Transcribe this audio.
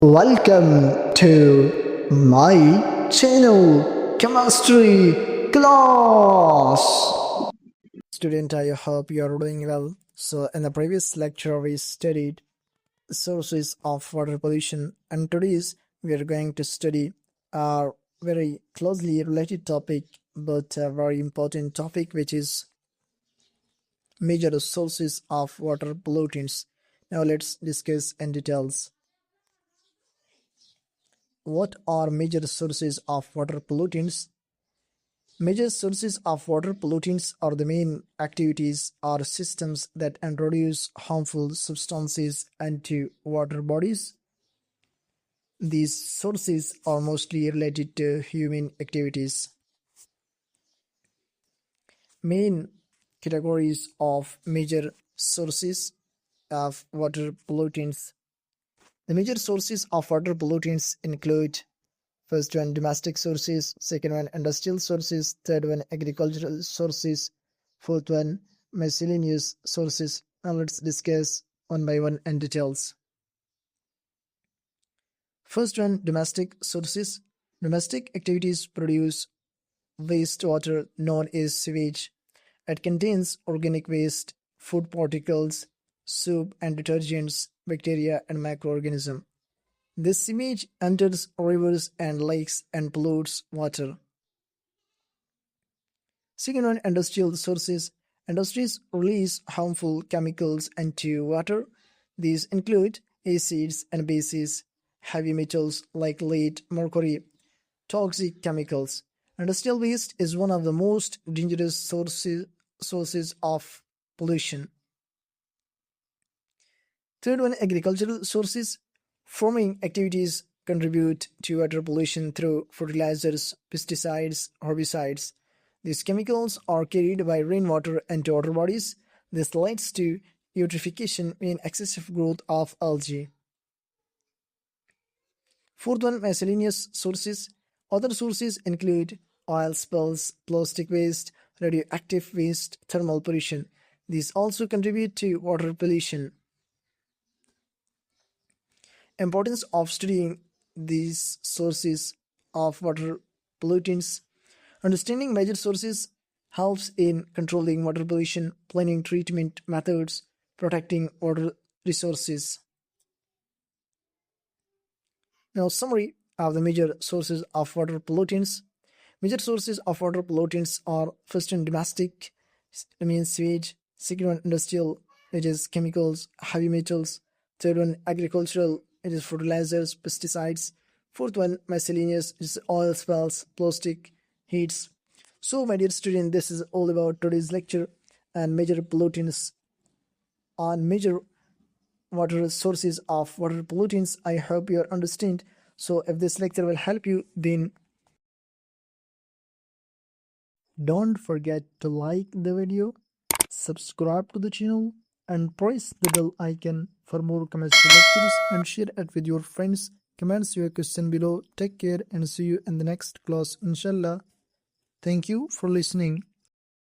Welcome to my channel, Chemistry Class. Student, I hope you are doing well. So, in the previous lecture, we studied sources of water pollution, and today's we are going to study a very closely related topic, but a very important topic, which is major sources of water pollutants. Now, let's discuss in details. What are major sources of water pollutants? Major sources of water pollutants are the main activities or systems that introduce harmful substances into water bodies. These sources are mostly related to human activities. Main categories of major sources of water pollutants. The major sources of water pollutants include first one domestic sources, second one industrial sources, third one agricultural sources, fourth one miscellaneous sources. Now let's discuss one by one in details. First one, domestic sources. Domestic activities produce wastewater known as sewage. It contains organic waste, food particles, soap and detergents, bacteria and microorganisms. This sewage enters rivers and lakes and pollutes water. Second one, industrial sources. Industries release harmful chemicals into water. These include acids and bases, heavy metals like lead, mercury, toxic chemicals. Industrial waste is one of the most dangerous sources of pollution. Third one, agricultural sources. Farming activities contribute to water pollution through fertilizers, pesticides, herbicides. These chemicals are carried by rainwater into water bodies. This leads to eutrophication, meaning excessive growth of algae. Fourth one, miscellaneous sources. Other sources include oil spills, plastic waste, radioactive waste, thermal pollution. These also contribute to water pollution. Importance of studying these sources of water pollutants. Understanding major sources helps in controlling water pollution, planning treatment methods, protecting water resources. Now, summary of the major sources of water pollutants. Major sources of water pollutants are first one domestic, means sewage, second one industrial, which is chemicals, heavy metals, third one agricultural, it is fertilizers, pesticides, fourth one miscellaneous, it is oil spills, plastic, heats. So my dear student, this is all about today's lecture and major pollutants on major water sources of water pollutants. I hope you understand. So if this lecture will help you, then don't forget to like the video, subscribe to the channel, and press the bell icon for more chemistry lectures and share it with your friends. Comments your question below. Take care and see you in the next class, inshallah. Thank you for listening.